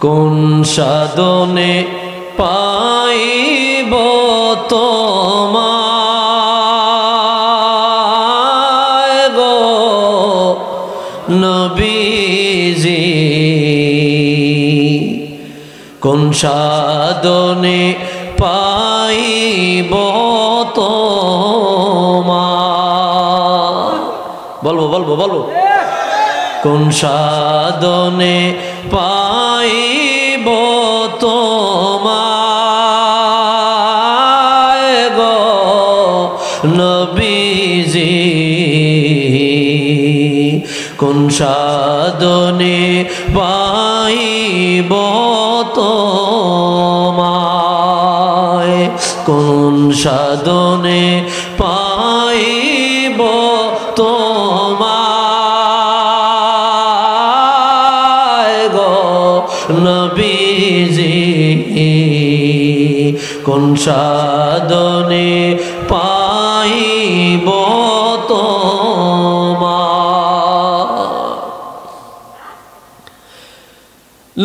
কোন সাধনে পাইব তোমায় গো নবীজি, কোন সাধনে পাইব তোমায়। বলবো বলবো বলবো, কোন সাধনে পাইব তোমায় গো নবীজি, কোন সাধনে পাইব তোমায়, কোন সাধনে পাইব তোমায় গো নবীজি, কোন সাধনে পাইব তোমায়।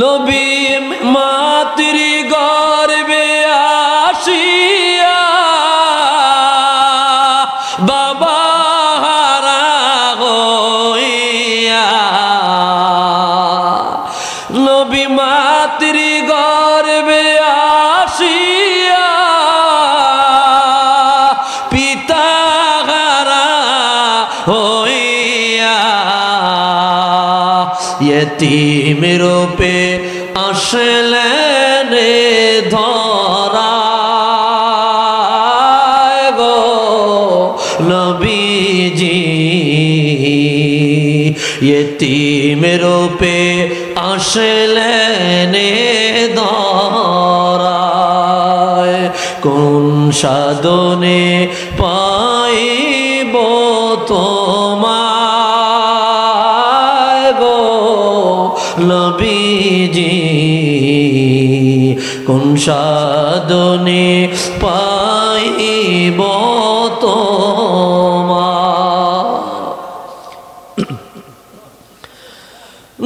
নবী মাতৃ গর্ভে আসিয়া বাবা হারা হইয়া, নবী মাতৃ গর্ভে আসিয়া পিতা হারা হইয়া, यतीम रूपे আসলেন ধরায় গো নবীজি, यतीम रूपे আসলেন ধরায়, কোন সাধনে পাইব তোমায় গো নবীজি, কোন সাধনে পাইব তোমায়।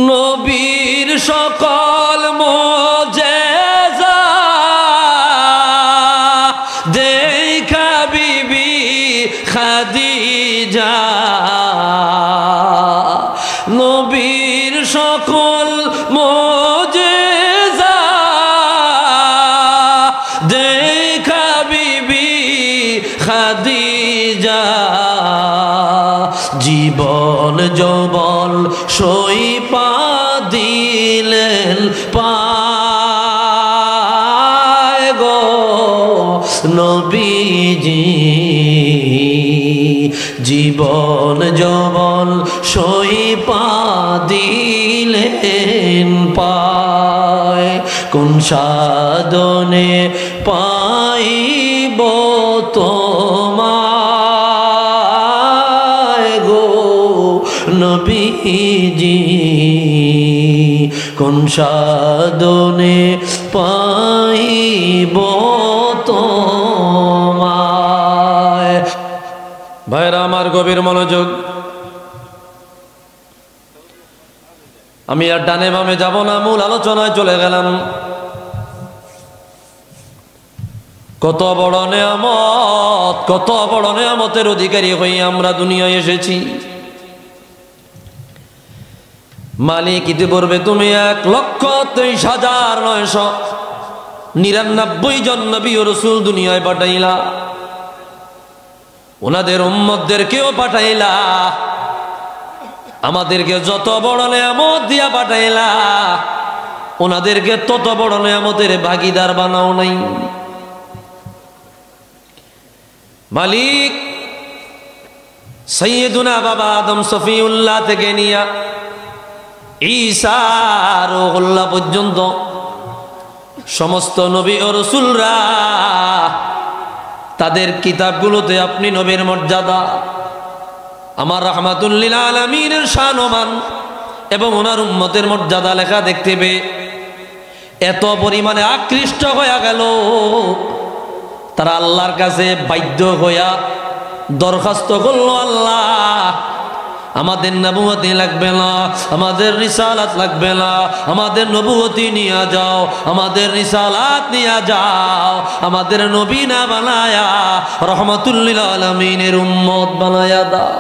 নবীর সকল মুজিজা দেখা বিবি খাদিজা, নবীর সকল মুজিজা দেখা বিবি খাদিজা, জীবন যৌবন সইপা দিলেন পায় গো নবীজি, জীবন যৌবন সইপা দিলেন পায়, কোন সাধনে পাইব তোমায় গো নবীজি, কোন সাধনে পাইব তোমায়। ভাইরা আমার গভীর মনোযোগ, আমি আর ডানে বামে যাব না, মূল আলোচনায় চলে গেলাম। কত বড় নেয়ামত, কত বড় নেয়ামতের অধিকারী হয়ে আমরা দুনিয়ায় এসেছি। মালিক ইতিপূর্বে তুমি 1,23,999 জন নবী ও রাসূল দুনিয়ায় পাঠাইলা, ওনাদের উম্মতদেরকেও পাঠাইলা, আমাদেরকে যত বড় নেয়ামত দিয়া পাঠাইলা, ওনাদেরকে তত বড় নেয়ামতের ভাগীদার বানাও নাই। মালিক সৈয়দুনা বাবা আদম সফিউল্লাহ থেকে নিয়া ঈসা রূহুল্লাহ পর্যন্ত সমস্ত নবী ও রাসূলরা তাদের কিতাবগুলোতে আপনি নবীর মর্যাদা, আমার রাহমাতুল লিল আলামিনের শানমান এবং ওনার উম্মতের মর্যাদা লেখা দেখতে পেয়ে এত পরিমাণে আকৃষ্ট হয়ে গেল, তারা আল্লাহর কাছে বাধ্য হইয়া দরখাস্ত করলো, আল্লাহ আমাদের নবুয়তি লাগবে না, আমাদের রিসালাত লাগবে না, আমাদের নবুয়তি নিয়ে যাও, আমাদের রিসালাত নিয়ে যাও, আমাদের নবী না বানায়া রহমাতুল লিল আলামিনের উম্মত বানায়া দাও।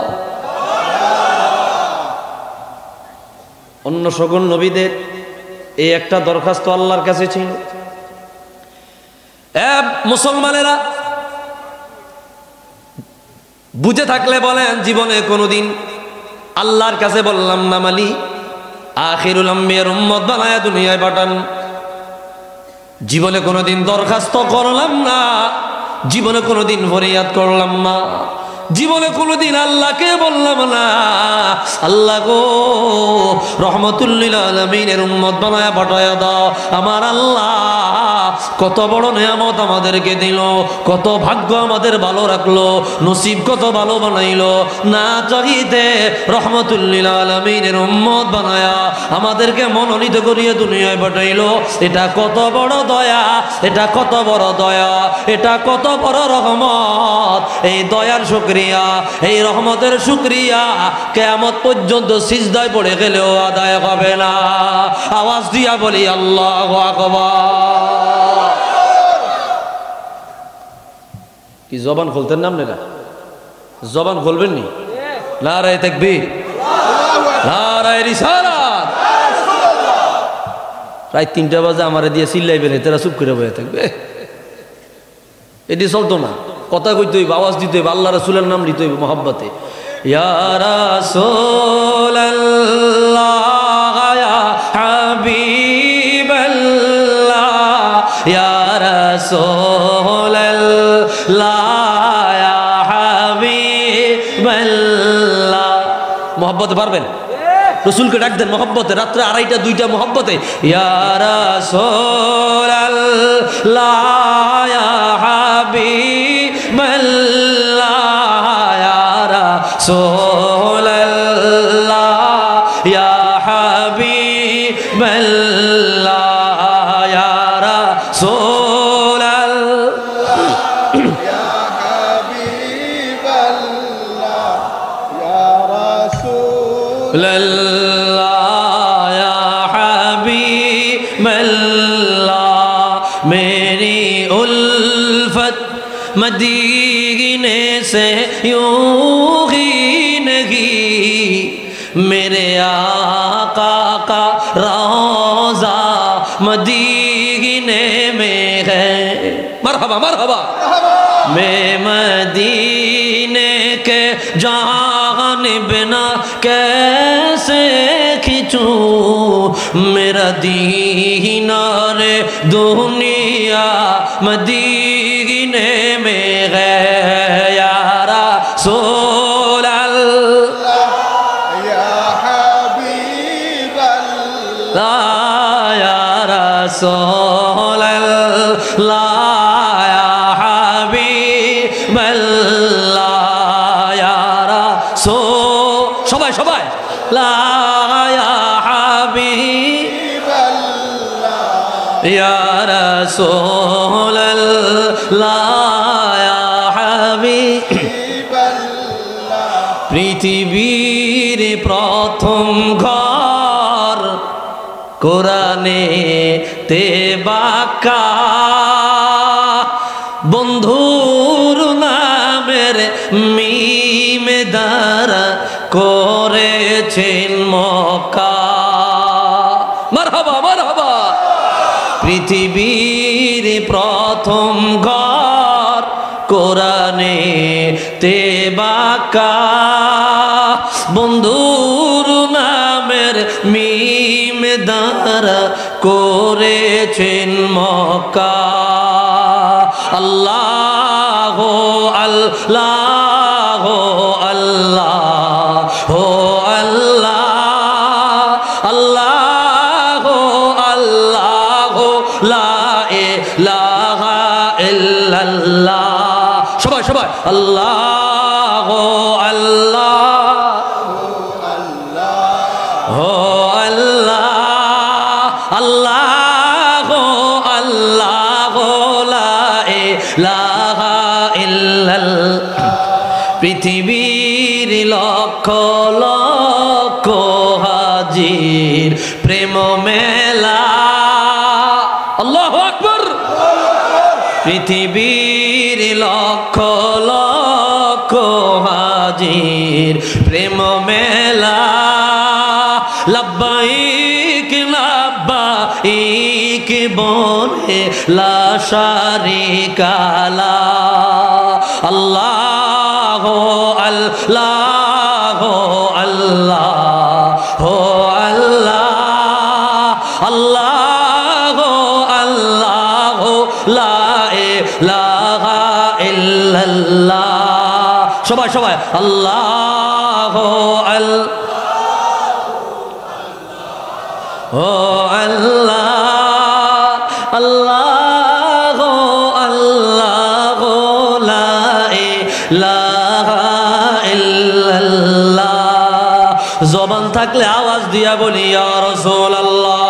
অন্য সকল নবীদের এই একটা দরখাস্ত আল্লাহর কাছে ছিল। মুসলমানেরা বুঝে থাকলে বলেন, জীবনে কোনোদিন আল্লাহর কাছে বললাম না মালি আখিরুল আম্বিয়ার উম্মত বানায়া দুনিয়ায় পাঠান? জীবনে কোনোদিন দরখাস্ত করলাম না, জীবনে কোনোদিন ফরিয়াদ করলাম না, জীবনে কোনোদিন আল্লাহকে বললাম না আল্লাহ গো রহমাতুল লিল আলামিনের উম্মত বানায়া পাঠায়া দাও। আমার আল্লাহ কত বড় নিয়ামত আমাদেরকে দিল, কত ভাগ্য আমাদের ভালো রাখলো, নসিব কত ভালো বানাইলো, না চাইতে রহমাতুল লিল আলামিনের উম্মত বানায়া আমাদেরকে মনোনীত করিয়ে দুনিয়ায় পাঠাইলো। এটা কত বড় দয়া, এটা কত বড় দয়া, এটা কত বড় রহমত। এই দয়ার শুকরিয়া, এই রহমতের শুকরিয়া কিয়ামত পর্যন্ত সিজদায় পড়ে গেলেও আদায় হবে না। আওয়াজ দিয়া বলি আল্লাহু আকবার। কি জবান খুলতেন নাম নেরা? জবান খুলবেন নি? নারায়ে তাকবীর, নারায়ে রিসালাত। রাত 3টা বাজে আমারে দিয়ে চিল্লাইবেন, তারা চুপ করে বসে থাকবে। এটি চলতো না, কথা কইতে হইব, আওয়াজ দিতে হইব, আল্লাহ রাসূলের নাম নিতে হইব মহব্বতে। ইয়া রাসূলাল্লাহ ইয়া হাবিবাল্লাহ ইয়া রাসূলাল্লাহ ইয়া হাবিবাল্লাহ। মহব্বতে পারবেন? রসুলকে ডাক দেন মহব্বতে, রাত্রে 2:30 2টা মহব্বতে। ইয়া রাসূলাল্লাহ ইয়া হাবিবাল্লাহ ইয়া রাসূলাল্লাহ ইয়া হাবিবাল্লাহ ইয়া রাসূলাল্লাহ ইয়া হাবিবাল্লাহ ইয়া রাসূলাল্লাহ ইয়া হাবিবাল্লাহ। मेरी उल्फत मदीने से यूं ही नहीं, मेरे आका का रोज़ा मदीने में है। मरहबा मरहबा। मैं मदीने के जानिब ना कैसे खिंचूं, मेरा दीनारे दुनिया मदीने में है। या रसूल अल्लाह या हबीब अल्लाह या रसूल अल्लाह या हबीब अल्लाह या रसूल। সবাই সবাই লা ইয়া হাবিব আল্লাহ ইয়া রাসূলাল্লাহ ইয়া হাবিব আল্লাহ। পৃথিবীর প্রথম ঘর কোরআনে তে বাঁকা, বন্ধুর নামের মিম দ্বারা করেছেন মক্কা। মারহাবা মারহাবা। পৃথিবীর প্রথম ঘর কোরআনে তে বাঁকা, বন্ধুর নামের মিম দ্বারা করেছেন মক্কা। আল্লাহ আল্লাহ আল্লাহ আল্লাহ আল্লাহ আল্লাহ লা ইলাহা ইল্লাল্লাহ। সবাই সবাই আল্লাহ আল্লাহ আল্লাহ আল্লাহ আল্লাহ লা ইলাহা ইল্লাল্লাহ। পৃথিবীর লক্ষ লক্ষ পৃথিবীর লক্ষ লক্ষ হাজির প্রেম মেলা লব্বাইক লব্বাইক বলে লা শারিকা লা আল্লাহ আল্লাহ আল্লাহ আল্লাহ আল্লাহ আল্লাহ লা ইলাহা ইল্লাল্লাহ সবাই সবাই আল্লাহ আল্লাহ আল্লাহ আল্লাহ লা ইলাহা ইল্লাল্লাহ জবান থাকলে আওয়াজ দিয়া বলি ইয়া রাসূলুল্লাহ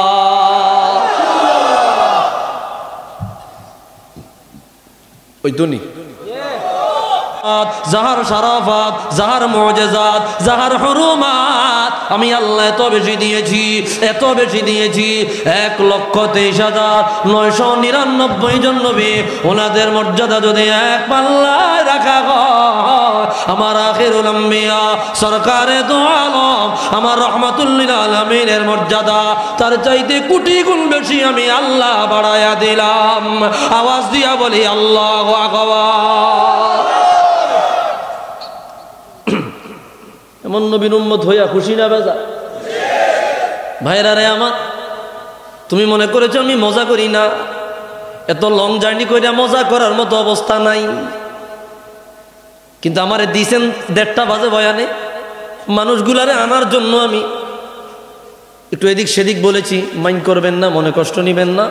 ওই দুনি যাহার শারাফাত যাহার মুজিজাত যাহার হুরুমাত আমি আল্লাহ এত বেশি দিয়েছি 1,23,999 জন নবী ওনাদের মর্যাদা যদি এক পাল্লায় রাখা হয় আমার আখিরুল আম্বিয়া সরকারে দু আলম আমার রাহমাতুল লিল আলামিনের মর্যাদা তার চাইতে কোটি গুণ বেশি আমি আল্লাহ বাড়ায়া দিলাম আওয়াজ দিয়া বলি আল্লাহু আকবার এমন নবীর উম্মত হইয়া খুশি না বেজা ভাইরা রে আমার তুমি মনে করেছো আমি মজা করি না এত লং জার্নি কইরা মজা করার মতো অবস্থা নাই কিন্তু আমারে দিছেন 1:30 বাজে বয়ানে মানুষগুলারে আনার জন্য আমি একটু এদিক সেদিক বলেছি মাইন্ড করবেন না মনে কষ্ট নিবেন না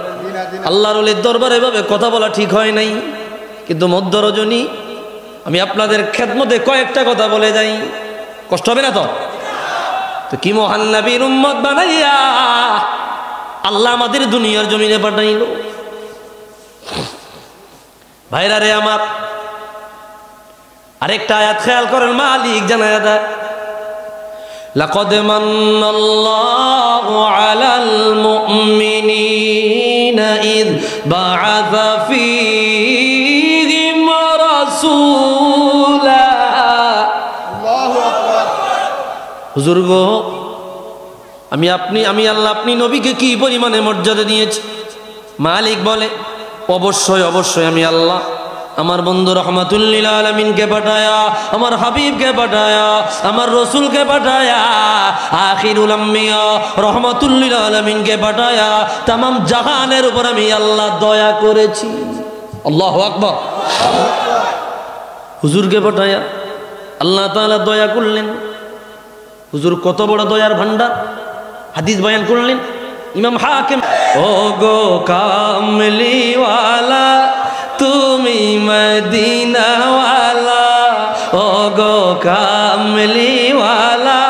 আল্লাহর ওলির দরবারে এভাবে কথা বলা ঠিক হয় নাই কিন্তু মধ্য রজনী আমি আপনাদের খেদমতে কয়েকটা কথা বলে যাই কষ্ট হবে না তো কি মহান নবীর উম্মত বানাইয়া আল্লাহ আমাদের দুনিয়ার জমিনে পাঠাইল ভাইরা রে আমার আরেকটা আয়াত খেয়াল করেন মালিক জানায়া দেয় লাকাদ মান্নাল্লাহু আলাল মুমিনিনা ইয বা'আথা ফীহিম রাসূলা হুজুর গো আমি আল্লাহ আপনি নবীকে কি পরিমাণে মর্যাদা দিয়েছি মালিক বলে অবশ্যই অবশ্যই আমি আল্লাহ আমার বন্ধু রাহমাতুল লিল আলামিনকে পাঠায়া আমার হাবিবকে পাঠায়া আমার রাসূলকে পাঠায়া আখিরুল আম্বিয়া রাহমাতুল লিল আলামিনকে পাঠায়া तमाम জাহানের উপর আমি আল্লাহ দয়া করেছি আল্লাহু আকবার হুজুরকে পাঠায়া আল্লাহ তাআলা দয়া করলেন হুজুর কত বড় দয়ার ভান্ডার হাদিস বয়ান করলেন ইমাম হাকিম ও গো কামলিওয়ালা তুমি মদিনাওয়ালা ও গো কামলিওয়ালা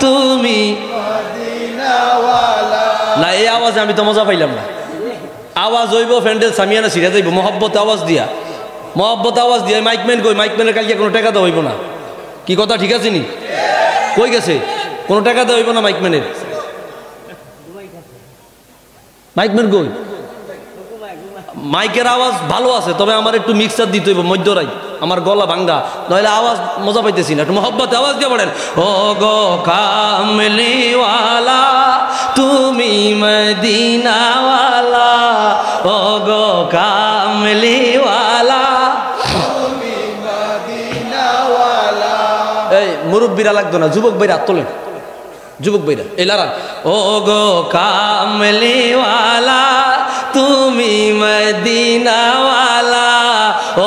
তুমি মদিনাওয়ালা না এই আওয়াজে আমি তো মজা পাইলাম না আওয়াজ হইব ফ্যান্ডেল সামিয়ানা সিরা যাইব মহব্বত আওয়াজ দিয়া মাইকম্যান কই মাইকম্যানের কালকে কোনো টাকা দেওয়া হইব না কি কথা ঠিক আছে নি কই গেছে কোনো টাকা দেওয়া হইব না মাইকম্যানের মাইকম্যান কই মাইকের আওয়াজ ভালো আছে তবে আমার একটু মিক্সার দিতে হইব মধ্যরাই আমার গলা ভাঙ্গা নইলে আওয়াজ মজা পাইতেছি না একটু মহব্বত আওয়াজ দিয়ে বলেন ও গো কামলিওয়ালা তুমি মদিনাওয়ালা ও গো কামলিওয়ালা তুমি মদিনাওয়ালা এই মুরব্বিরা লাগতো না যুবক ভাইরা হাত তোলেন যুবক ভাইরা এই লারান ও গো কামলিওয়ালা তুমি মদিনাওয়ালা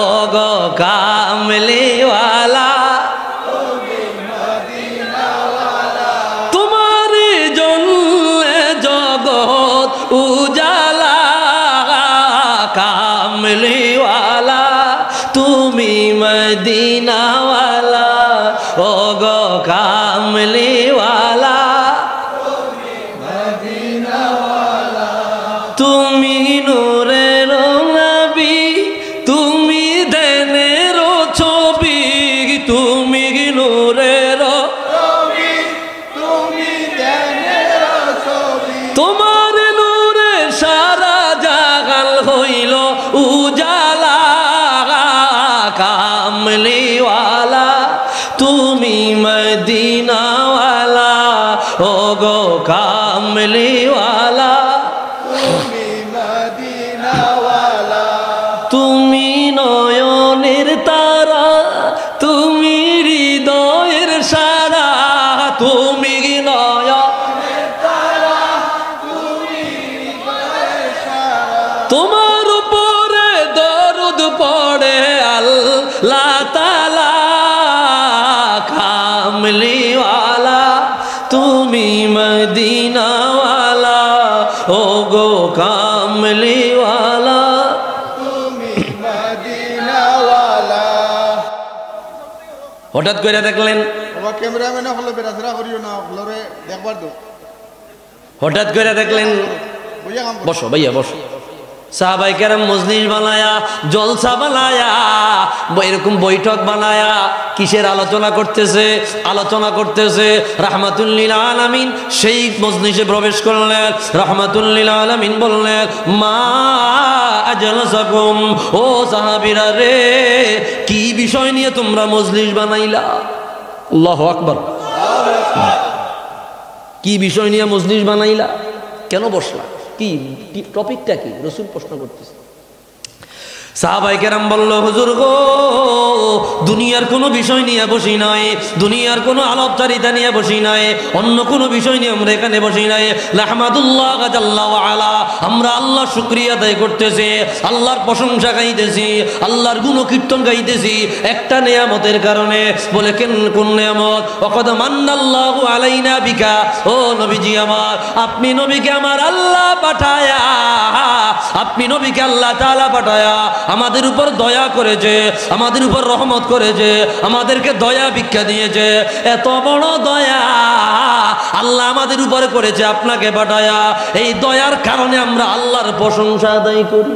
ও গো কামলিওয়ালা তোমার জন্য জগৎ উজালা কামলিওয়ালা তুমি মদিনাওয়ালা ও গো কামলিওয়ালা তুমি নূরের নবী তুমি দেনের ছবি তুমি নূরের নবী তুমি দেনের ছবি তোমার নূরে সারা জাগাল হইল উজালা তোমার উপরে দরুদ পড়ে আল্লাহ তাআলা কামলিওয়ালা তুমি মদিনাওয়ালা ও গো কামলিওয়ালা তুমি মদিনাওয়ালা। হঠাৎ করে দেখলেন বাবা ক্যামেরাম্যান হলো বেরাসরা করিও না হলরে দেখবার দো। হঠাৎ করে দেখলেন বুঝা কাম বসো ভাইয়া বসো সাহাবায়ে কেরাম মজলিস বানায়া জলসা বানায়া এরকম বৈঠক বানায়া কিসের আলোচনা করতেছে রাহমাতুল লিল আলামিন সেই মজলিসে প্রবেশ করলেন রাহমাতুল লিল আলামিন বললেন মা আজলাসাকুম ও সাহাবীরা রে কি বিষয় নিয়ে তোমরা মজলিস বানাইলা আল্লাহু আকবার কি বিষয় নিয়ে মজলিস বানাইলা কেন বসলা কি টপিকটা কি রাসূল প্রশ্ন করতেছে সাহাবায়ে কেরাম বলল হুজুর গো দুনিয়ার কোনো বিষয় নিয়ে বসি নাই দুনিয়ার কোনো আলাপচারিতা নিয়ে বসি নাই অন্য কোনো বিষয় নিয়ে আমরা এখানে বসি নাই লাহমাদুল্লাহ জাল্লা ওয়া আলা আমরা আল্লাহর শুকরিয়া আদায় করতেছি আল্লাহর প্রশংসা গাইতেছি আল্লাহর গুণকীর্তন গাইতেছি একটা নিয়ামতের কারণে বলে কোন নিয়ামত ওয়াকাদ মান্নাল্লাহু আলাইনা বিকা ও নবীজি আমার আপনি নবীকে আমার আল্লাহ পাঠায়া আপনি নবীকে আল্লাহ তাআলা পাঠায়া আমাদের উপর দয়া করেছে আমাদের উপর রহমত করেছে আমাদেরকে দয়া ভিক্ষা দিয়েছে এত বড় দয়া আল্লাহ আমাদের উপরে করেছে আপনাকে পাঠায়া এই দয়ার কারণে আমরা আল্লাহর প্রশংসা আদায় করি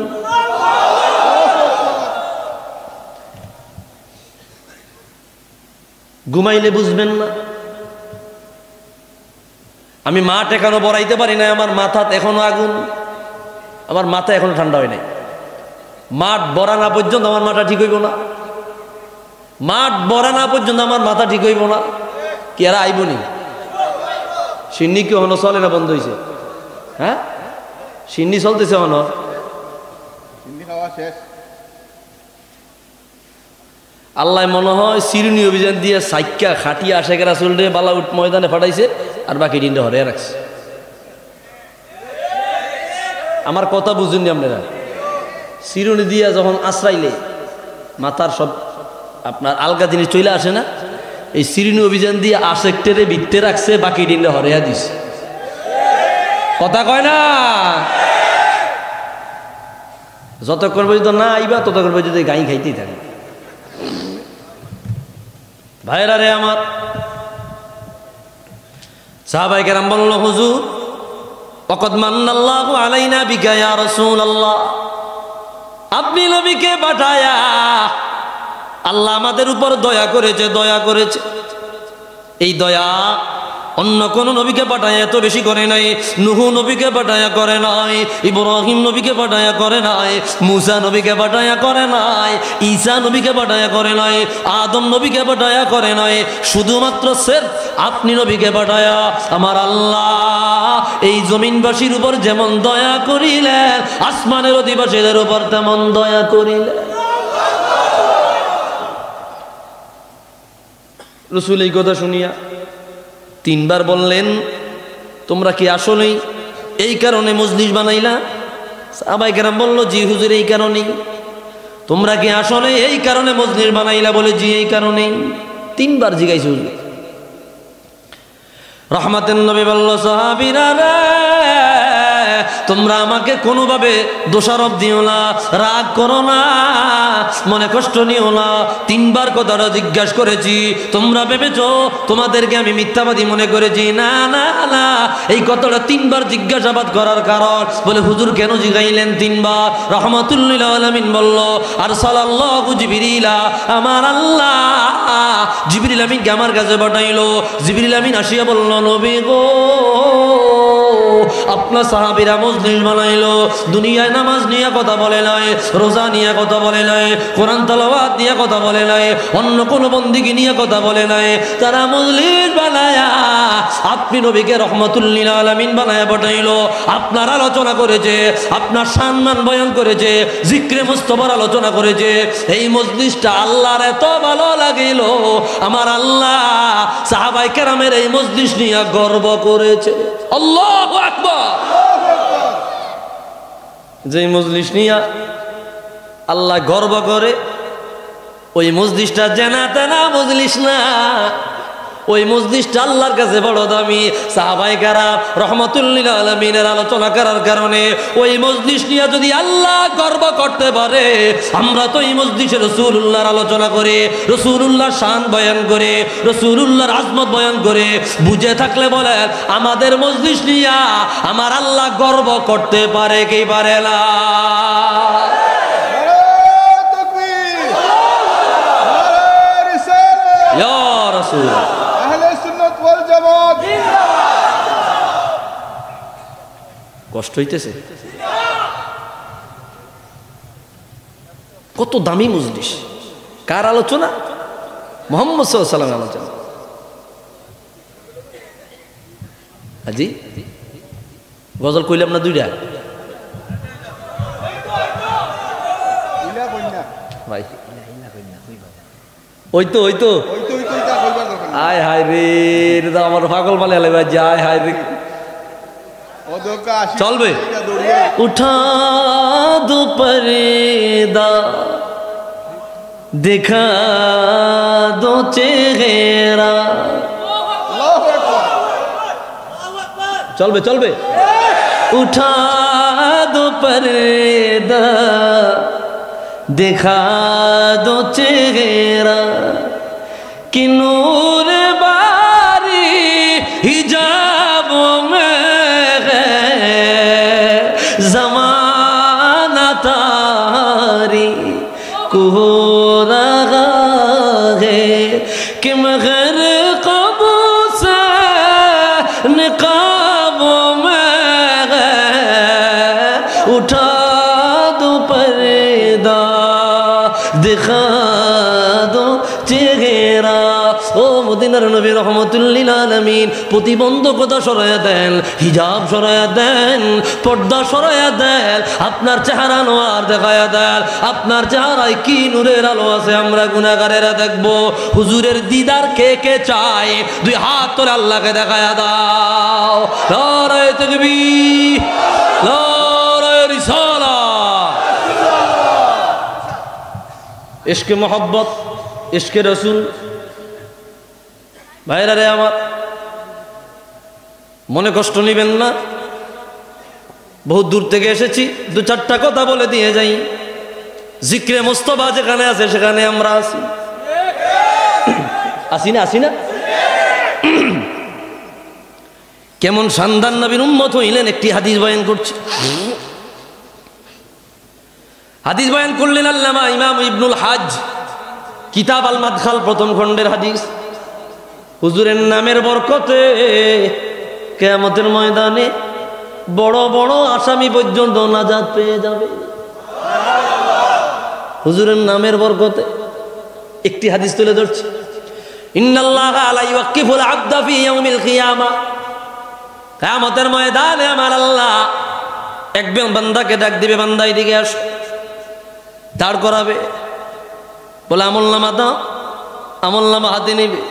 ঘুমাইলে বুঝবেন না আমি মাঠ এখনো বড়াইতে পারি না আমার মাথা এখনো আগুন আমার মাথা এখনো ঠান্ডা হয় নাই মাঠ বড়া না পর্যন্ত আমার মাথা ঠিক হইব না মাঠ বড়া না পর্যন্ত আমার মাথা ঠিক হইব না কি আর আইব নি সিন্নি কি হনো চলে না বন্ধ হয়েছে হ্যাঁ সিন্নি চলতেছে হনো হিন্দি খাওয়া শেষ আল্লাহ মনে হয় চিরুনি অভিযান দিয়ে সাইক্কা খাটিয়ে আশেকেরা চলতে বালাউট ময়দানে ফাটাইছে আর বাকি দিনটা হরে রাখছে আমার কথা বুঝুননি আপনারা চিরুনি দিয়া যখন আশ্রাইলে মাথার সব আপনার আলগা জিনিস চলে আসে না এই চিরুনি অভিযান দিয়ে আশেকটেরে বিকতে রাখছে বাকি দিনটা হরেয়া দিছে কথা কয় না যতক্ষণ পর্যন্ত না আইবা ততক্ষণ পর্যন্ত গাই খাইতেই থাকে ভাইরা রে আমার সাহাবায়ে কেরাম বলল হুজুর ওয়াকাদ মান্নাল্লাহু আলাইনা বিকা ইয়া রাসূলুল্লাহ আপনি নবীকে পাঠায়া আল্লাহ আমাদের উপর দয়া করেছে এই দয়া অন্য কোন নবীকে পাঠায় এত বেশি করে নাই নূহ নবীকে পাঠায়া করে নাই ইব্রাহিম নবীকে পাঠায়া করে নাই মুসা নবীকে পাঠায়া করে নাই ঈসা নবীকে পাঠায়া করে নাই আদম নবীকে পাঠায়া করে নাই শুধুমাত্র সির্ফ আপনি নবীকে পাঠায়া আমার আল্লাহ এই জমিনবাসীর উপর যেমন দয়া করিলেন আসমানের অধিবাসীদের উপর তেমন দয়া করিলেন রাসূল এই কথা শুনিয়া তিনবার বললেন তোমরা কি আসলেই এই কারণে মজলিস বানাইলা সাহাবায়ে কেরাম বলল জি হুজুর এই কারণেই তোমরা কি আসলে এই কারণে মজলিস বানাইলা বলে জি এই কারণেই তিনবার জিজ্ঞাসা হুজুর রহমাতের নবী বলল সাহাবীরা রে তোমরা আমাকে কোনোভাবে দোষারোপ দিও না রাগ করো না মনে কষ্ট নিও না তিনবার কথাটা জিজ্ঞাসা করেছি তোমরা ভেবেছো তোমাদেরকে আমি মিথ্যাবাদী মনে করেছি না না না এই কথাটা তিনবার জিজ্ঞাসাবাদ করার কারণ বলে হুজুর কেন জিগাইলেন তিনবার রাহমাতুল লিল আলামিন বলল আরসালাল্লাহু জিবরিলা আমার আল্লাহ জিবরিল আমিনকে আমার কাছে পাঠাইলো জিবরিল আমিন আসিয়া বলল নবী গো আপনার সাহাবীরা মজলিস বানাইলো দুনিয়ায় নামাজ নিয়ে কথা বলে নাই রোজা নিয়ে কথা বলে নাই কোরআন তেলাওয়াত নিয়ে কথা বলে নাই অন্য কোন বন্দেগী নিয়ে কথা বলে নাই তারা মজলিস বানায়া আপনি নবীকে রহমাতুল লিল আলামিন বানায়া পাঠাইলো আপনার আলোচনা করেছে আপনার সম্মান বয়ান করেছে জিক্রে মুস্তাফার আলোচনা করেছে এই মজলিসটা আল্লাহর এত ভালো লাগিল আমার আল্লাহ সাহাবায়ে কেরামের এই মজলিস নিয়ে গর্ব করেছে আল্লাহু আকবার যে মজলিস নিয়া আল্লাহ গর্ব করে, ওই মজলিসটা জেনা তেনা মজলিস না, ওই মজলিসটা আল্লাহর কাছে বড় দামি। সাহাবায়ে কেরাম রাহমাতুল লিল আলামিনের আলোচনা করার কারণে ওই মজলিস নিয়ে যদি আল্লাহ গর্ব করতে পারে, আমরা তো এই মজলিসে রাসূলুল্লাহর আলোচনা করে, রাসূলুল্লাহর শান বয়ান করে, রাসূলুল্লাহর আজমত বয়ান করে বুঝে থাকলে বলেন আমাদের মজলিস নিয়ে আমার আল্লাহ গর্ব করতে পারে কি পারে না? ইয়া রাসূল কষ্ট হইতেছে? কত দামি মজলিস, কার আলোচনা? মুহাম্মদ সাল্লাল্লাহু আলাইহি ওয়াসাল্লামের আলোচনা। আজি গজল কইলাম না দুইটা ভাই, ওই তো আয় হায় রে, আমার পাগল মালে হলে ভাই, যায় হায় রে, চলবে? উঠা দো পর্দা দেখা দো চেহারা, চলবে? উঠা দো পর্দা দেখা দো চেহারা कि नूर बारी हिजाब में है ज़माना तारी को रहा है कि मगर कबू से निकाब में है उठा दो पर्दा दिखा दो চেহারা। ও মদিনার নবী রহমাতুল লিল আলামিন প্রতিবন্ধকতা সরায়া দেন, হিজাব সরায়া দেন, পর্দা সরায়া দেন, আপনার চেহারা নোয়ার দেখায়া দেন। আপনার চেহারায় কি নূরের আলো আছে আমরা গুনাহগারেরা দেখব। হুজুরের দিদার কে কে চায়? দুই হাত তোরে আল্লাহকে দেখায়া দাও। নারায়ে তাকবীর, নারায়ে রিসালাত। ইশকে মোহাব্বত, ইশকে রসুল। ভাইরা রে আমার, মনে কষ্ট নিবেন না, বহুত দূর থেকে এসেছি, দু চারটা কথা বলে দিয়ে যাই। জিক্রে মুস্তাফা যেখানে আছে সেখানে আমরা আছি, আসি না? কেমন শানদার নবীর উম্মত হইলেন, একটি হাদিস বয়ান করছি। হাদিস বয়ান করলেন আল্লামা ইমাম ইবনুল হাজ, কিতাব আল মাদখাল প্রথম খণ্ডের হাদিস। হুজুরের নামের বরকতে কিয়ামতের ময়দানে বড় বড় আসামি পর্যন্ত নাজাত পেয়ে যাবে। হুজুরের নামের বরকতে একটি হাদিস তুলে ধরছি। ইন্নাল্লাহা লা ইউকিফুল আবদা ফি ইয়াউমিল কিয়ামা, কিয়ামতের ময়দানে আমার আল্লাহ এক বান্দাকে ডাক দিবে, বান্দা এদিকে আসো। দাঁড় করাবে, বলে আমলনামা দাও। আমলনামা হাতে নিবে,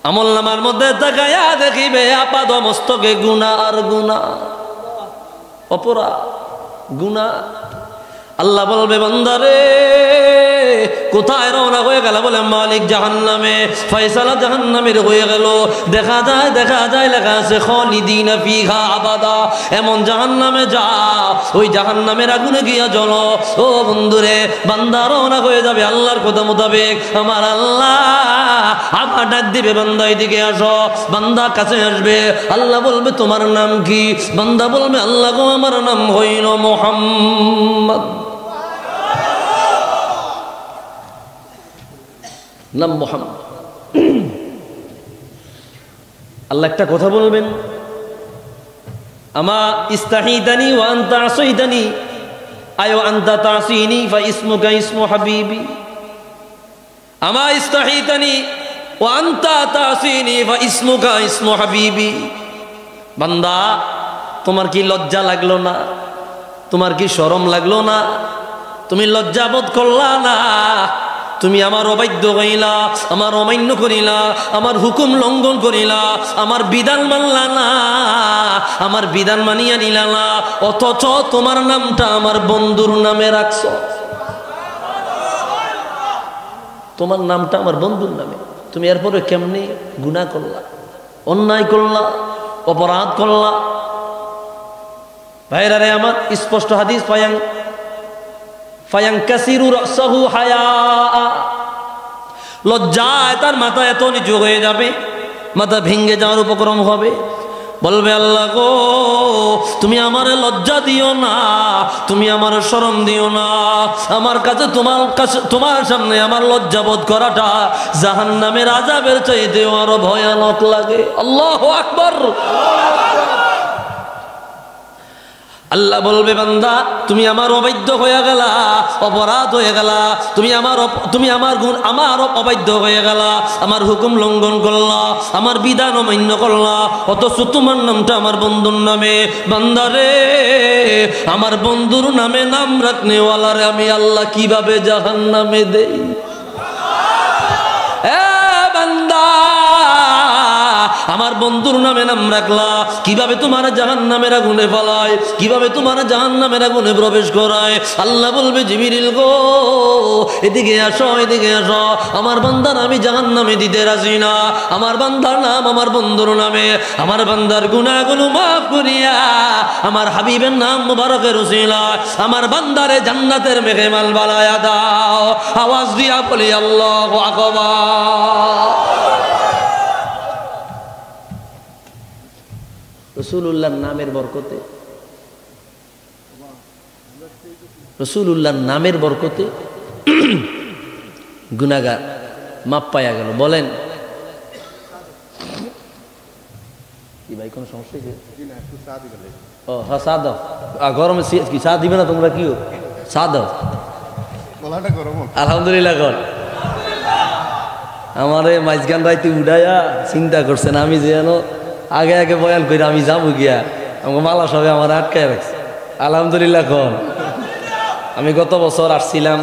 আমলনামার মধ্যে তাকায়া দেখিবে আপাদ মস্তকে গুনাহ আর গুনাহ, অপরাধ, গুনাহ। আল্লাহ বলবে বান্দারে কোথায় রওনা হয়ে গেল? বলে মালিক জাহান্নামে, ফয়সালা জাহান্নামের হয়ে গেল। দেখা যায় লেখা আছে খালিদিনা ফিহা আবাদা। এমন জাহান্নামে যা, ওই জাহান্নামের আগুনে গিয়া জ্বলো। ও বন্ধুরে, বান্দা রওনা হয়ে যাবে আল্লাহর কথা মোতাবেক। আমার আল্লাহ আবার ডাক দিবে, বান্দা এদিকে আসো। বান্দা কাছে আসবে, আল্লাহ বলবে তোমার নাম কি? বান্দা বলবে আল্লাহ গো আমার নাম হইল মুহাম্মদ। নাম মুহাম্মদ। আল্লাহ একটা কথা বলবেন, আমা ইস্তাহিদানি ওয়া আনতা আসাইদানি আয় আনতা তাসিনি ফা ইসমুকা ইসমু হাবিবি। আমা ইস্তাহিদানি ওয়া আনতা তাসিনি ফা ইসমুকা ইসমু হাবিবি। বান্দা তোমার কি লজ্জা লাগলো না? তোমার কি শরম লাগলো না? তুমি লজ্জা বোধ করলা না? তুমি আমার অবাধ্য হইলা, আমার অমান্য করিলা, আমার হুকুম লঙ্ঘন করিলা, আমার বিধান মানলা না, আমার বিধান মানিয়া নিলা না, অথচ তোমার নামটা আমার বন্ধুর নামে রাখছ। তোমার নামটা আমার বন্ধুর নামে, তুমি এরপরে কেমনি গুনাহ করলা, অন্যায় করলা, অপরাধ করলা। ভাইরা রে আমার, স্পষ্ট হাদিস, ফায়াংকাসিরু রাসাহু হায়া, লজ্জায় তার মাথা এত নিচু হয়ে যাবে, মাথা ভেঙে যাওয়ার উপক্রম হবে। বলবে আল্লাহ গো, তুমি আমার লজ্জা দিও না, তুমি আমার শরম দিও না, আমার কাছে তোমার সামনে আমার লজ্জা বোধ করাটা জাহান্নামের আযাবের চাইতে আরো ভয়ানক লাগে। আল্লাহু আকবার। আল্লাহ বলবে বান্দা, তুমি আমার অবাধ্য হয়ে গেলা, অপরাধ হয়ে গেলা, তুমি আমার অবাধ্য হয়ে গেলা, আমার হুকুম লঙ্ঘন করলা, আমার বিধান অমান্য করলা, অথচ তোমার নামটা আমার বন্ধুর নামে। বান্দারে, আমার বন্ধুর নামে নাম রাখনেওয়ালারে আমি আল্লাহ কিভাবে জাহান্নামে দেই? বান্দা, আমার বন্ধুর নামে নাম রাখলা, কিভাবে তোমার জাহান্নামের আগুনে ফেলায়, কিভাবে তোমার জাহান্নামের আগুনে প্রবেশ করায়। আল্লাহ বলবে, জিবরিল গো, এদিকে আসো, এদিকে আসো, আমার বান্দার আমি জাহান্নামে দিতে রাজি না, আমার বান্দার নাম আমার বন্ধুর নামে, আমার বান্দার গুনাহগুলো মাফ করিয়া আমার হাবিবের নাম মুবারকের উসিলায় আমার বান্দারে জান্নাতের মেহমান বানায়া দাও। আওয়াজ দিয়া বলি আল্লাহু আকবার। রাসূলুল্লাহর নামের বরকতে, রাসূলুল্লাহর নামের বরকতে গুনাহগার মাপ পাইয়া গেল। বলেন কি ভাই, কোন সমস্যা হয়েছে? ও হ্যাঁ, চা দাও। গরমে কি চা দিবে না তোমরা? কি চা দাও। আলহামদুলিল্লাহ কর। আমারে মাঝখান রাইতে উঠাইয়া চিন্তা করছেন আমি যেন আগে আগে বয়ান করে আমি যাবো গিয়া, আমাকে মালা সবে আমার আটকায় রাখছে। আলহামদুলিল্লাহ কর। আমি গত বছর আসছিলাম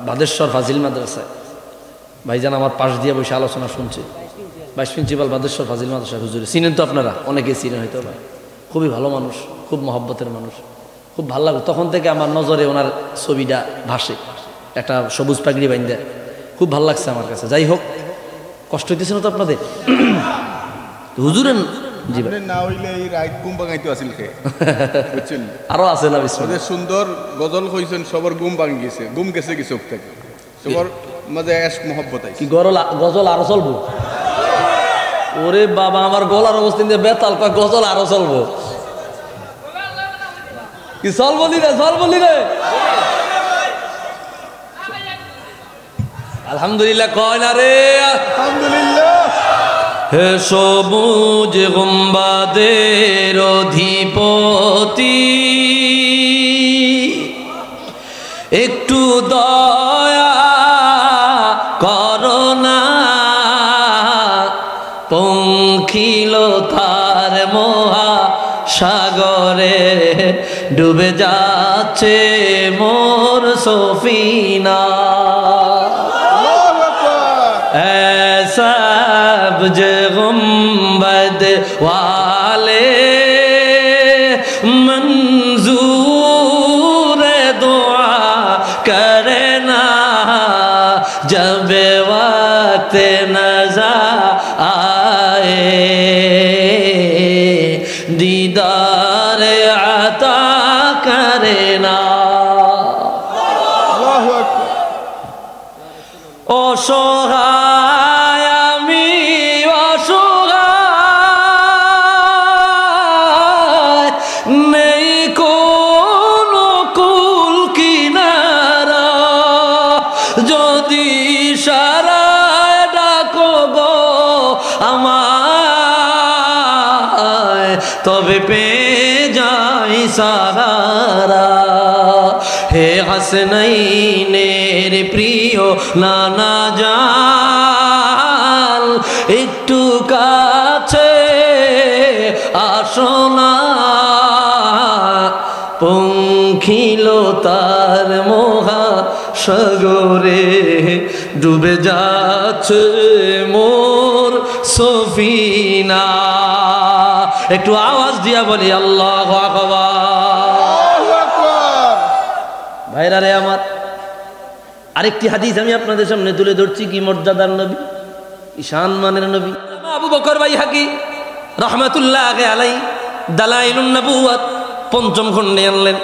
ভাদেশ্বর ফাজিল মাদ্রাসায়, ভাইজান আমার পাশ দিয়ে বসে আলোচনা শুনছে, ভাইস প্রিন্সিপাল ভাদেশ্বর ফাজিল মাদ্রাসা হুজুরে। চিনেন তো আপনারা, অনেকে চিনেন হয়তো। ভাই খুবই ভালো মানুষ, খুব মহব্বতের মানুষ, খুব ভালো লাগে। তখন থেকে আমার নজরে ওনার ছবিটা ভাসে, একটা সবুজ পাগড়ি বাইন্দা, খুব ভালো লাগছে আমার কাছে। যাই হোক, কষ্ট হইতেছে না তো আপনাদের? হুজুরের জি ভাই না হইলে এই রাইট গুম ভাঙাইতো আছিল কে বুঝছেন? আরো আছে না বিসমিল্লাহ। সুন্দর গজল কইছেন, সবার গুম ভাঙি গেছে, গুম গেছে কি চোখ থেকে, সবার মাঝে এশ মহব্বত আইছে। কি গজল আরো চলবো? ওরে বাবা, আমার গলার অবস্থা দিয়ে বেতাল, কয় গজল আরো চলবো? কি চল বলি রে, চল বলি রে। আলহামদুলিল্লাহ কয় না রে? আলহামদুলিল্লাহ। হে সবুজ গুম্বাদের অধিপতি, একটু দয়া করোনা, পঙ্খিলতার মহা সাগরে ডুবে যাচ্ছে মোর সফিনা। সবজ গুম্বদ वाले मंजूर दुआ करना, जब वक्त नज़र आए दीदार अता करना। অসহায় আমি, অসহায়, নেই কোনো কুল কিনারা, যদি সারায় ডাকো গো আমায়, তবে পেয়ে যাই সাহারা। হে হাসনাইনের প্রিয় নানা জান, একটু কাছে আসো না, পঙ্খিলতার মহা সাগরে ডুবে যাচ্ছে মোর সফিনা। একটু আওয়াজ দিয়া বলি আল্লাহু আকবার। ভাইরা রে আমার, আরেকটি হাদিস আমি আপনাদের সামনে তুলে ধরছি। কি মর্যাদার নবী, ঈশান মানের নবী। আবু বকর বাইহাকি রহমাতুল্লাহ আলাইহি দালাইলুন নবুওয়াত পঞ্চম খণ্ডে আনলেন।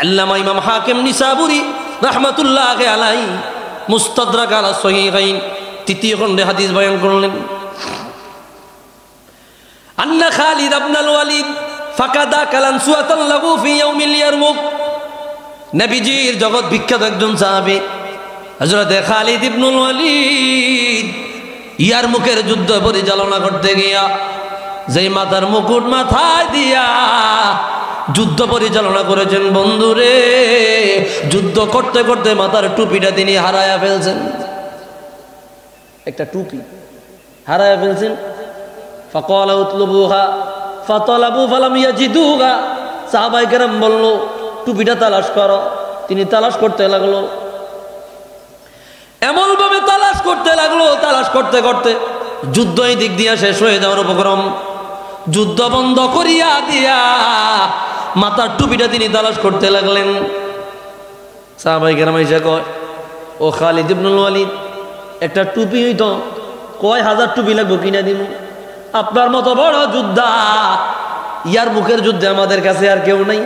আল্লামা ইমাম হাকিম নিসাবুরি রহমাতুল্লাহ আলাইহি মুস্তাদরাক আলা সহিহাইন তৃতীয় খণ্ডে হাদিস বয়ান করলেন। আন্না খালিদ ইবনুল ওয়ালিদ ফাকাদা কালান সুয়াতান লাহু ফি ইয়াউমিল ইয়ারমুক। নবীজির জগৎ বিখ্যাত একজন সাহাবী হযরত খালিদ ইবনুল ওয়ালিদ ইয়ারমুকের যুদ্ধ পরিচালনা করতে গিয়া যেই মাথার মুকুট মাথায় দিয়া যুদ্ধ পরিচালনা করেছেন, বন্ধুরে যুদ্ধ করতে করতে মাথার টুপিটা তিনি হারায়া ফেলছেন। একটা টুপি হারায়া ফেলছেন। ফাকালা উতলুবুহা ফাতালাবু ফালাম ইয়াজিদুহা। সাহাবায়ে কেরাম বলল টুপিটা তালাশ করো। তিনি তালাশ করতে লাগলো, এমন ভাবে তালাশ করতে লাগলো, তালাশ করতে করতে যুদ্ধ এই দিক দিয়া শেষ হয়ে যাওয়ার উপক্রম। যুদ্ধ বন্ধ করিয়া দিয়া মাথার টুপিটা তিনি তালাশ করতে লাগলেন। সাহাবায়ে কেরাম এসে কয়, ও খালিদ ইবনুল ওয়ালিদ, একটা টুপি হইতো কয় হাজার টুপি লাগবো কিনা দিন। আপনার মতো বড় যোদ্ধা, ইয়ারমুকের যুদ্ধে আমাদের কাছে আর কেউ নাই।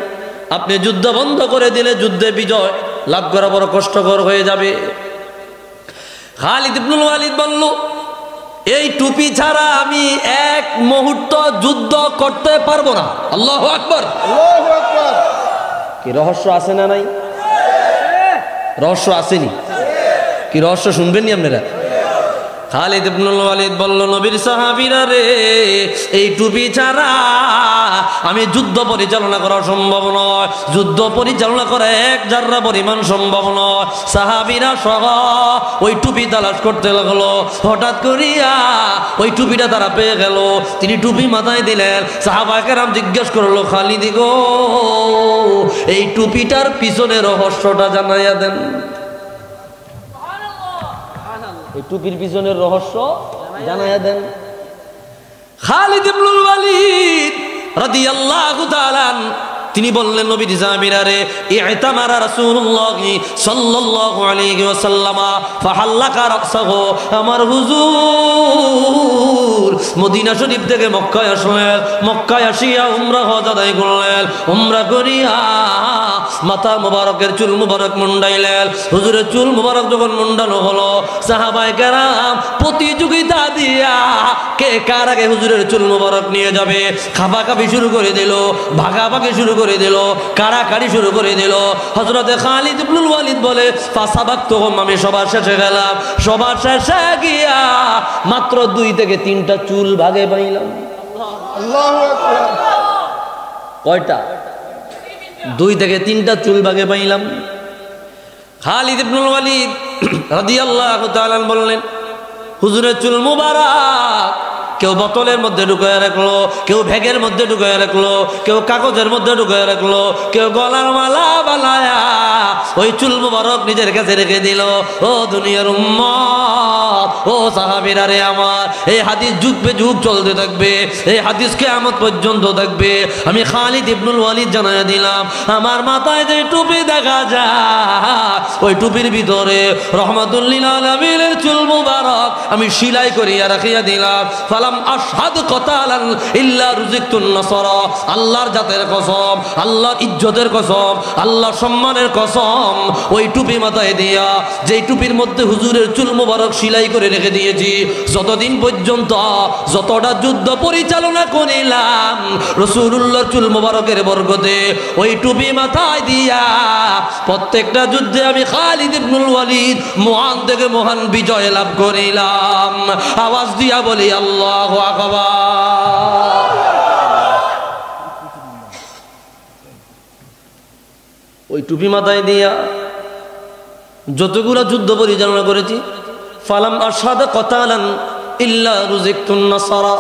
আপনি যুদ্ধ বন্ধ করে দিলে যুদ্ধে বিজয় লাভ করা বড় কষ্টকর হয়ে যাবে। খালিদ ইবনুল ওয়ালিদ বলল, এই টুপি ছাড়া আমি এক মুহূর্ত যুদ্ধ করতে পারবো না। আল্লাহু আকবার, আল্লাহু আকবার। কি রহস্য আছে না নাই? রহস্য আসেনি? কি রহস্য শুনবেন নি আপনারা? খালিদ ইবনুল ওয়ালিদ বলল, নবীর সাহাবীরা রে, এই টুপি ছাড়া আমি যুদ্ধ পরিচালনা করা সম্ভব নয়। যুদ্ধ পরিচালনা করা এক জাররা পরিমাণ সম্ভব নয়। সাহাবীরা সহ ওই টুপি তালাশ করতে লাগলো। হঠাৎ করিয়া ওই টুপিটা তারা পেয়ে গেল। তিনি টুপি মাথায় দিলেন। সাহাবায়ে কেরাম জিজ্ঞেস করলো, খালিদ গো, এই টুপিটার পিছনে রহস্যটা জানাইয়া দেন। এই টুপির পিছনের রহস্য জানাইয়া দেন। খালিদ ইবনুল ওয়ালিদ রাদিয়াল্লাহু তাআলা তিনি বললেন, নবীর সাহাবীরা রে, ইতামারা রাসূলুল্লাহ সাল্লাল্লাহু আলাইহি ওয়াসাল্লাম ফাহাল্লাকা রাসাহু। আমার হুজুর মদিনা শরীফ থেকে মক্কায় আসলেন। মক্কায় আসিয়া উমরা হজ আদায় করলেন। উমরা করিয়া মাথা মুবারকের চুল মুবারক মুন্ডাইলেন। হুজুরের চুল মুবারক যখন মুন্ডানো হলো, সাহাবায়ে কেরাম প্রতিযোগিতা দিয়া কে কার আগে হুজুরের চুল মুবারক নিয়ে যাবে খাপাখাপি শুরু করে দিল, ভাগাভাগি শুরু করে দিল, কাড়াকাড়ি শুরু করে দিল। হযরত খালিদ ইবনুল ওয়ালিদ বলে, ফাসাবাকতুহুম, আমি সবার শেষে গেলাম। সবার শেষে গিয়া মাত্র 2 থেকে 3টা চুল ভাগে পাইলাম। আল্লাহু আকবার। কয়টা? 2 থেকে 3টা চুল ভাগে পাইলাম। খালিদ ইবনুল ওয়ালিদ রাদিয়াল্লাহু তাআলা বললেন, হুজুরের চুল মুবারক কেউ বোতলের মধ্যে ঢুকায় রাখলো, কেউ ব্যাগের মধ্যে ঢুকায় রাখলো, কেউ কাগজের মধ্যে ঢুকায় রাখলো, কেউ গলার মালা বানায়া ওই চুল মুবারক নিজের কাছে রেখে দিল। ও দুনিয়ার উম্মত, ও সাহাবীরা রে আমার, এই হাদিস যুগ পে যুগ চলতে থাকবে। এই হাদিস কিয়ামত পর্যন্ত থাকবে। আমি খালিদ ইবনুল ওয়ালিদ জানাইয়া দিলাম, আমার মাথায় যে টুপি দেখা যায়, ওই টুপির ভিতরে রহমাতুল লিল আলামিনের চুল মুবারক আমি সেলাই করিয়া রাখিয়া দিলাম। ফালাম আশহাদ কতালান ইল্লা রুজিকতুন নাসরা। আল্লাহর জাতের কসম, আল্লাহর ইজ্জতের কসম, আল্লাহর সম্মানের কসম, ওই টুপি মাথায় দিয়া, যেই টুপির মধ্যে হুজুরের চুল মুবারক সেলাই করে রেখে দিয়েছি, যতদিন পর্যন্ত যতটা যুদ্ধ পরিচালনা করিলাম রাসূলুল্লাহর চুল মুবারকের বরকতে ওই টুপি মাথায় দিয়া প্রত্যেকটা যুদ্ধে আমি খালিদ ইবনুল ওয়ালিদ মহান থেকে মহান বিজয় লাভ করিলাম। আওয়াজ দিয়া বলি আল্লাহু আকবার। ওই টুপি মাথায় দিয়া যতগুলো যুদ্ধ পরিচালনা করেছি, ফালাম আশহাদ কতালান ইল্লা রুজিকতুন নাসারা।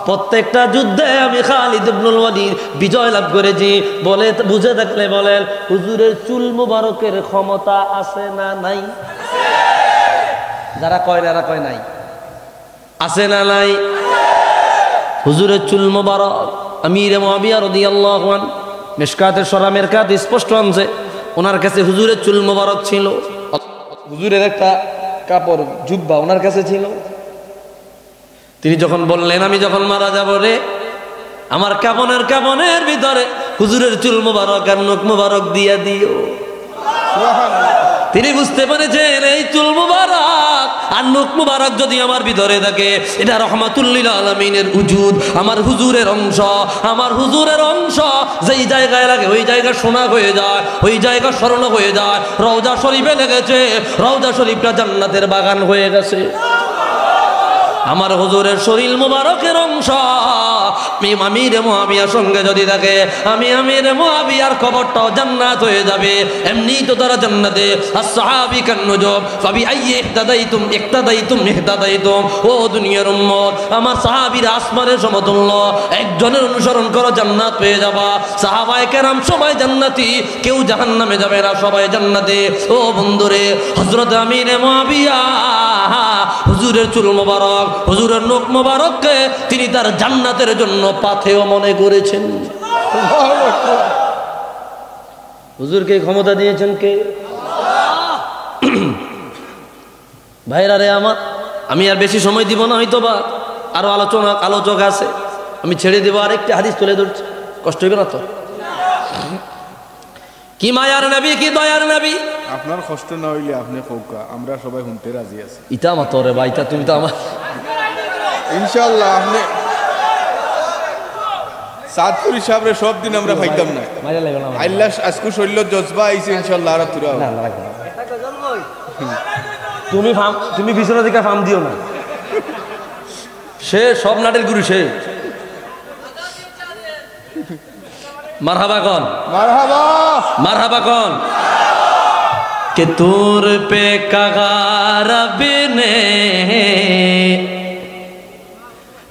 প্রত্যেকটা যুদ্ধে আমি খালিদ ইবনুল ওয়ালিদ বিজয় লাভ করেছি। বলে বুঝে থাকলে বলেন, হুজুরের চুল মুবারকের ক্ষমতা আছে না নাই? যারা কয় না এরা কয় নাই, আছে না নাই? হুজুরের চুল মুবারক আমির মুআবিয়া রাদিয়াল্লাহু আনহু মিশকাতের শরামের কাত স্পষ্ট আনছে, ওনার কাছে হুজুরের চুল মুবারক ছিল। হুজুরের একটা কাপড় জুব্বা ওনার কাছে ছিল। তিনি যখন বললেন, আমি যখন মারা যাব রে, আমার কাপনের ভিতরে হুজুরের চুল মুবারক আর নখ মুবারক দিয়া দিও। তিনি বুঝতে পেরেছেন এই চুল মুবারক আর নখ মুবারক যদি আমার ভিতরে থাকে, এটা রাহমাতুল লিল আলামিনের উজুদ, আমার হুজুরের অংশ। আমার হুজুরের অংশ যেই জায়গায় লাগে ওই জায়গা সোনা হয়ে যায়, ওই জায়গা স্মরণ হয়ে যায়। রওজা শরীফে লেগেছে, রওজা শরীফটা জান্নাতের বাগান হয়ে গেছে। আমার হুজুরের শরীর মুবারকের অংশ আমির মুআবিয়ার সঙ্গে যদি থাকে, আমি আমির মুআবিয়ার কবরটাও জান্নাত হয়ে যাবে। এমনি তো তারা জান্নাতে। আসহাবী কান্নুজুম ফাবিআইয়ি ইহতাদাইতুম। ও দুনিয়ার উম্মত, আমার সাহাবীরা আসমানের সমতুল্য। একজনের অনুসরণ করো, জান্নাত পেয়ে যাবা। সাহাবায়ে কেরাম সবাই জান্নাতি, কেউ জাহান্নামে যাবে না, সবাই জান্নাতে। ও বন্ধুরে, হযরত আমির মুআবিয়া হুজুরের চুল মুবারক, হুজুরের নখ মুবারককে তিনি তার জান্নাতের জন্য পাথেয় মনে করেছেন। হুজুরকে ক্ষমতা দিয়েছেন কে? ভাইরা রে আমার, আমি আর বেশি সময় দিব না, হয়তো বা আরো আলোচক আছে, আমি ছেড়ে দেবো। আরেকটা হাদিস তুলে ধরছি, কষ্ট হইবে না তো? কি মায়ার নবী, কি দয়ার নবী। আপনার কষ্ট না হইলে আপনি কৌকা, আমরা সবাই শুনতে রাজি আছি। ইটা আমার তোরে ভাই, ইটা তুমি তো আমার ইনশাআল্লাহ। আপনি সাতপুরি সাহেবের সব দিন আমরা পাইতাম না। আল্লাহ আজকু শৈল্য জজবা আইছে ইনশাআল্লাহ। আর তুরা তুমি বিছানা থেকে ফার্ম দিও না, সে সব নাটের গুরু সে। মারহাবা কন, মারহাবা কন। कि तूर पे कगा रब ने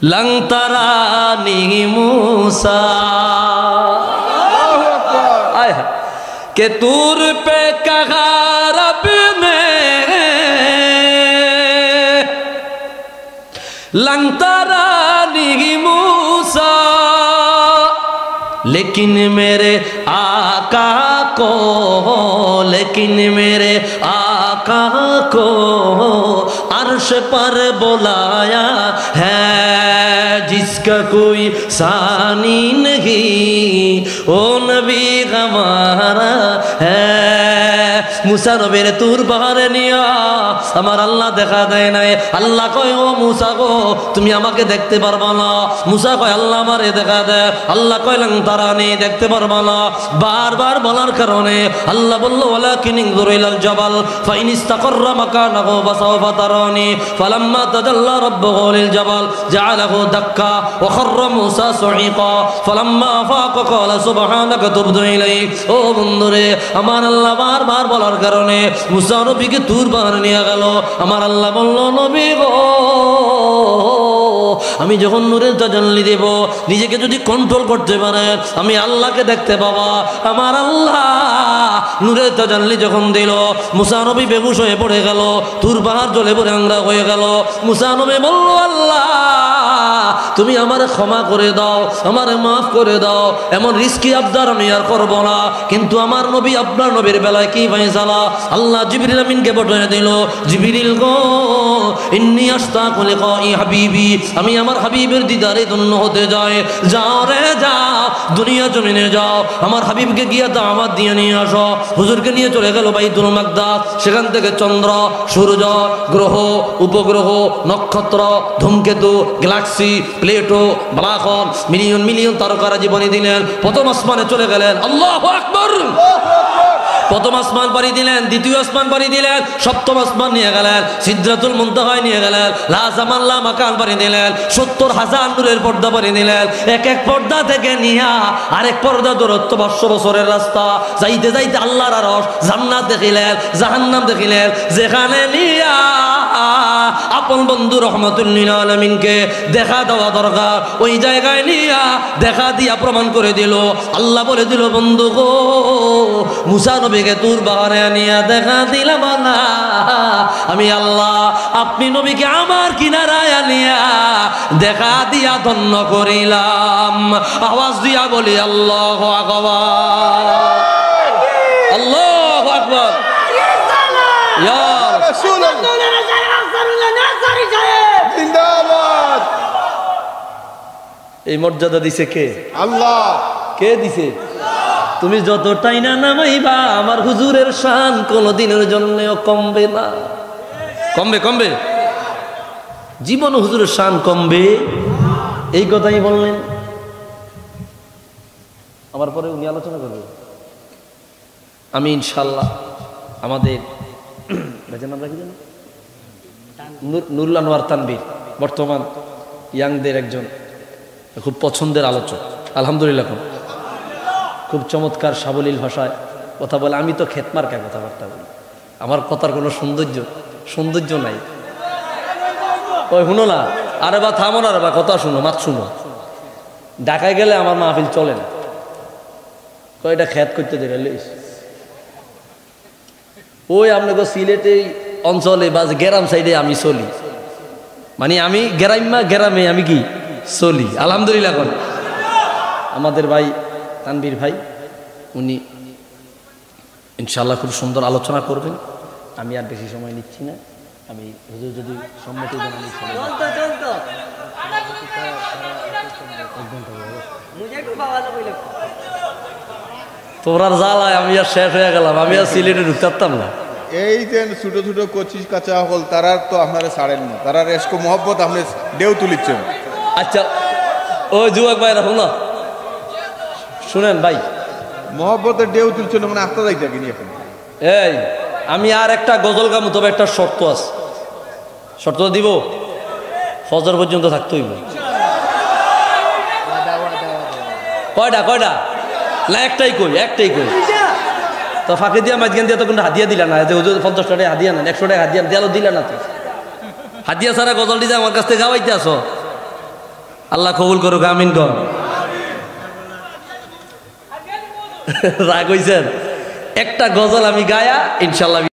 लंगतरानी मूसा, कि तूर पे कगा रब ने लंगतरानी मूसा, लेकिन मेरे आका को, लेकिन मेरे आका को अर्श पर बुलाया है जिसका कोई सानी नहीं, ओ नबी हमारा है। मूसा नबीर तुर पाহাড়ে নিয়া আমার আল্লাহ দেখা দেয় নাই। আল্লাহ কয়, ও मूसा গো, তুমি আমাকে দেখতে পারবা না। मूसा কয়, আল্লাহ আমারে দেখা দেয়। আল্লাহ কয়, লং তারানি, দেখতে পারবা না। বারবার বলার কারণে আল্লাহ বলল, ওয়ালাকিন ইনজুর ইলাল জাবাল ফাইন ইসতাকাররা মাকানাহু ফাসাওফা তারানি, ফালাম্মা তাজাল্লা রাব্বুহু লিল জাবাল জাআলাহু দাক্কা ওয়া খাররা मूसा সুঈকা, ফালাম্মা আফাকা ক্বালা সুবহানাকা তুবতু ইলাইক। ও বন্ধুরে, আমার আল্লাহ বারবার বলার কারণে मूसा নবীকে তুর পাহাড়ে নিয়ে গেল। আমার আল্লাহ বলল, নবী গো, আমি যখন নূরের তাজাল্লি দেব, নিজেকে যদি কন্ট্রোল করতে পারে, আমি আল্লাহকে দেখতে পাবা। আমার আল্লাহ নূরের তাজাল্লি যখন দিল, मूसा নবী বেহুশ হয়ে পড়ে গেল, তুর পাহাড় জ্বলে পড়ে আংরা হয়ে গেল। मूसा নবী বলল, আল্লাহ তুমি আমারে ক্ষমা করে দাও, আমারে মাফ করে দাও, এমন রিস্কি আবদার আমি আর করব না। কিন্তু আমার নবী, আপনার নবীর বেলায় কি ফয়সালা? আল্লাহ জিবরিল আমিনকে পাঠিয়ে দিল, জিবরিল গো, ইন্নী আশতাকু লিকাই হাবিবি, আমি আমার হাবিবের দিদারে ধন্য হতে যাই। যাও রে যাও, দুনিয়া জমিনে যাও, আমার হাবিবকে গিয়ে দাওয়াত দিয়ে নিয়ে আসো। হুজুরকে নিয়ে চলে গেল বাইতুল মাকদাস। সেখান থেকে চন্দ্র, সূর্য, গ্রহ, উপগ্রহ, নক্ষত্র, ধূমকেতু, Galaxy, Plato, black hole, million million তারকারা জীবনী দিলেন। প্রথম আসমানে চলে গেলেন। আল্লাহু আকবার। প্রথম আসমান পাড়ি দিলেন, দ্বিতীয় আসমান পাড়ি দিলেন, সপ্তম আসমান নিয়ে গেলেন, সিদরাতুল মুনতাহায় নিয়ে গেলেন, লা জামান লা মাকান পাড়ি দিলেন, ৭০,০০০ নূরের পর্দা পাড়ি দিলেন। এক এক পর্দা থেকে নিয়া আরেক পর্দা দূরত্ব ৫০০ বছরের রাস্তা। যাইতে যাইতে আল্লাহর আরশ, জান্নাত দেখিলেন, জাহান্নাম দেখিলেন। যেখানে নিয়া আপন বন্ধু রহমাতুল লিল আলামিনকে দেখা দেওয়া দরকার। ওই জায়গায় নিয়া দেখা দিয়া প্রমাণ করে দিল। আল্লাহ বলে দিল, বন্ধু গো, মুসা নবীকে তুর বাগানে নিয়া দেখা দিলাম না, আমি আল্লাহ আপনি নবীকে আমার কিনারায় আনিয়া দেখা দিয়া ধন্য করিলাম। আওয়াজ দিয়া বলি আল্লাহু আকবার, আল্লাহু আকবার। ইয়া রাসূলুল্লাহ জিন্দাবাদ। এই মর্যাদা দিছে কে? আল্লাহ। কে দিছে? তুমি যতটাই না নামাইবা আমার হুজুরের শান কোনদিনের জন্যও কমবে না। কমবে? কমবে? জীবন হুজুরের শান কমবে, এই কথাই বললেন। আমার পরে উনি আলোচনা করবে। আমি ইনশাল্লাহ আমাদের নাম রাখি জানো, নুরুল আনোয়ার তানভীর, বর্তমান ইয়াংদের একজন খুব পছন্দের আলোচক, আলহামদুলিল্লাহ। খুব চমৎকার সাবলীল ভাষায় কথা বলে। আমি তো খেতমার্কা কথাবার্তা বলি, আমার কথার কোনো সৌন্দর্য নাই। ওই শুনো না, আরে বা থামো না, আরে বা কথা শুনো, মাত শুনো। ঢাকায় গেলে আমার মাহফিল চলে না, কয়টা খেত করতে দেবে। ওই আপনাকে সিলেটে অঞ্চলে বা গ্রাম সাইডে আমি চলি, মানে আমি গ্রামে আমি কি চলি, আলহামদুলিল্লাহ। এখন আমাদের ভাই তানভীর ভাই, উনি ইনশাআল্লাহ খুব সুন্দর আলোচনা করবেন। আমি আর বেশি সময় নিচ্ছি না। আমি হুজুর যদি সম্মতি দেন আমি চলে যাব। তোরার জ্বালায় আমি আর শেষ হয়ে গেলাম, আমি আর সিলেটে ঢুকতে পারতাম না। এই যে ছোট ছোট কচিস কাঁচা হল, তারার তো আপনারা ছাড়েন না, তারার এসকো মহব্বত আপনি দেও তুলিচ্ছেন। আচ্ছা ও যুবক ভাই রাখুন না, শুনেন ভাই, মহব্বতের ঢেউ তুলছেন মানে আত্মা যাইতে কিনি এখন। এই আমি আর একটা গজল গামু, তবে একটা শর্ত আছে। শর্ত দিব, ফজর পর্যন্ত থাকতে হইব। কয়টা কয়টা না, একটাই কই, একটাই কই। তো ফাঁকি দিয়া মাঝখান দিয়ে তো কিন্তু হাদিয়া দিলা না, যে 50 টাকা হাদিয়া না, 100 টাকা হাদিয়া দিয়ালো দিলা না। তো হাদিয়া ছাড়া গজল দিয়ে আমার কাছ থেকে গাওয়াইতে আসো। আল্লাহ কবুল করুক, আমিন কর। রাগ হইছেন? একটা গজল আমি গায়া ইনশাল্লাহ